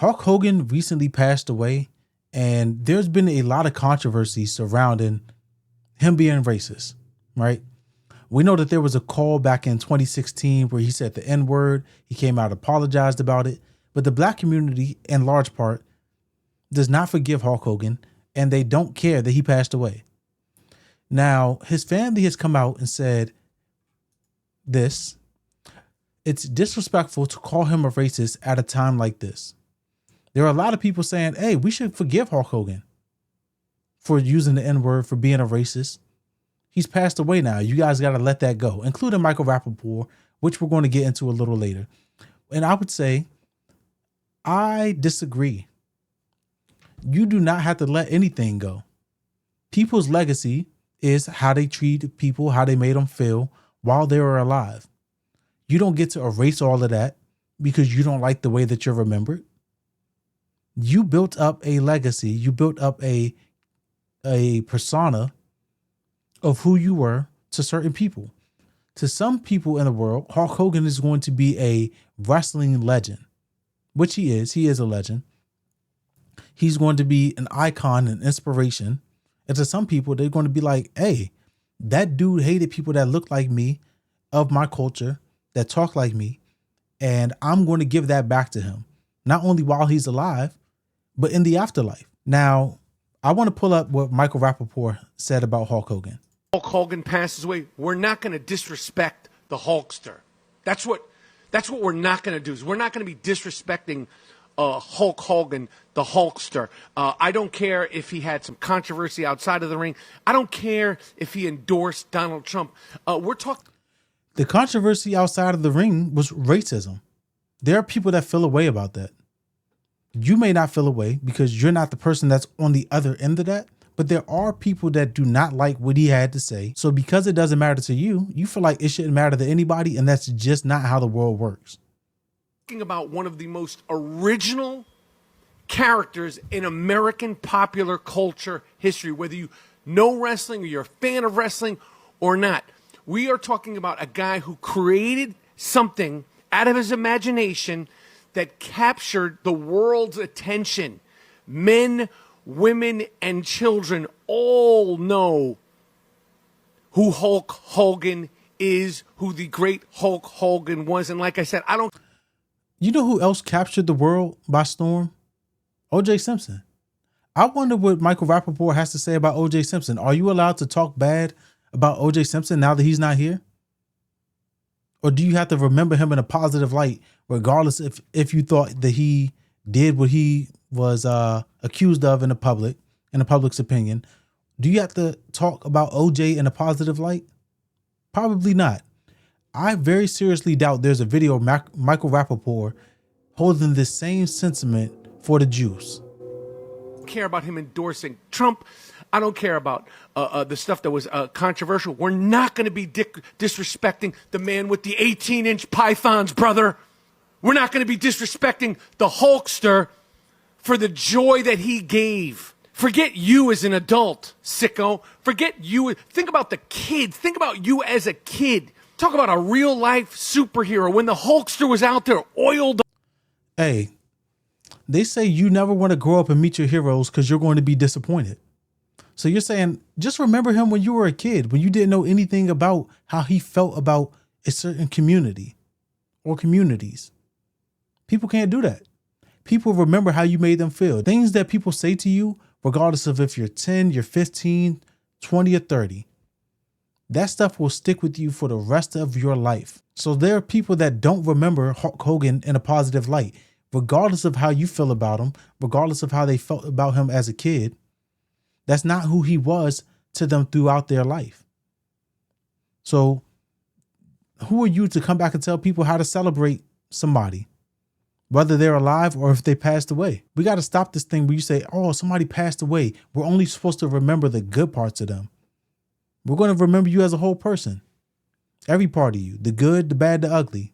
Hulk Hogan recently passed away, and there's been a lot of controversy surrounding him being racist, right? We know that there was a call back in 2016 where he said the N-word. He came out, apologized about it. But the black community, in large part, does not forgive Hulk Hogan, and they don't care that he passed away. Now, his family has come out and said this: it's disrespectful to call him a racist at a time like this. There are a lot of people saying, hey, we should forgive Hulk Hogan for using the N-word, for being a racist. He's passed away now. You guys got to let that go, including Michael Rappaport, which we're going to get into a little later. And I would say, I disagree. You do not have to let anything go. People's legacy is how they treat people, how they made them feel while they were alive. You don't get to erase all of that because you don't like the way that you're remembered. You built up a legacy. You built up a persona of who you were to certain people. To some people in the world, Hulk Hogan is going to be a wrestling legend, which he is. He is a legend. He's going to be an icon, an inspiration. And to some people, they're going to be like, hey, that dude hated people that look like me, of my culture, that talk like me. And I'm going to give that back to him, not only while he's alive, but in the afterlife. Now, I want to pull up what Michael Rappaport said about Hulk Hogan. Hulk Hogan passes away, we're not going to disrespect the Hulkster. That's what we're not going to do. Is we're not going to be disrespecting Hulk Hogan, the Hulkster. I don't care if he had some controversy outside of the ring. I don't care if he endorsed Donald Trump. We're talking. The controversy outside of the ring was racism. There are people that feel a way about that. You may not feel a way because you're not the person that's on the other end of that. But there are people that do not like what he had to say. So because it doesn't matter to you, you feel like it shouldn't matter to anybody. And that's just not how the world works. Talking about one of the most original characters in American popular culture history, whether you know wrestling or you're a fan of wrestling or not. We are talking about a guy who created something out of his imagination that captured the world's attention. Men, women, and children all know who Hulk Hogan is, who the great Hulk Hogan was. And like I said, You know who else captured the world by storm? O.J. Simpson. I wonder what Michael Rappaport has to say about O.J. Simpson. Are you allowed to talk bad about O.J. Simpson now that he's not here? Or do you have to remember him in a positive light, regardless if you thought that he did what he was accused of in the public's opinion? Do you have to talk about OJ in a positive light? Probably not. I very seriously doubt there's a video of Michael Rappaport holding the same sentiment for the Jews. I don't care about him endorsing Trump. I don't care about the stuff that was controversial. We're not going to be disrespecting the man with the 18-inch pythons, brother. We're not going to be disrespecting the Hulkster for the joy that he gave. Forget you as an adult, sicko. Forget you. Think about the kids. Think about you as a kid. Talk about a real life superhero when the Hulkster was out there oiled. Hey, they say you never want to grow up and meet your heroes because you're going to be disappointed. So you're saying, just remember him when you were a kid, when you didn't know anything about how he felt about a certain community or communities. People can't do that. People remember how you made them feel. Things that people say to you, regardless of if you're 10, you're 15, 20, or 30. That stuff will stick with you for the rest of your life. So there are people that don't remember Hulk Hogan in a positive light, regardless of how you feel about him, regardless of how they felt about him as a kid. That's not who he was to them throughout their life. So who are you to come back and tell people how to celebrate somebody, whether they're alive or if they passed away? We got to stop this thing where you say, oh, somebody passed away. We're only supposed to remember the good parts of them. We're going to remember you as a whole person. Every part of you, the good, the bad, the ugly.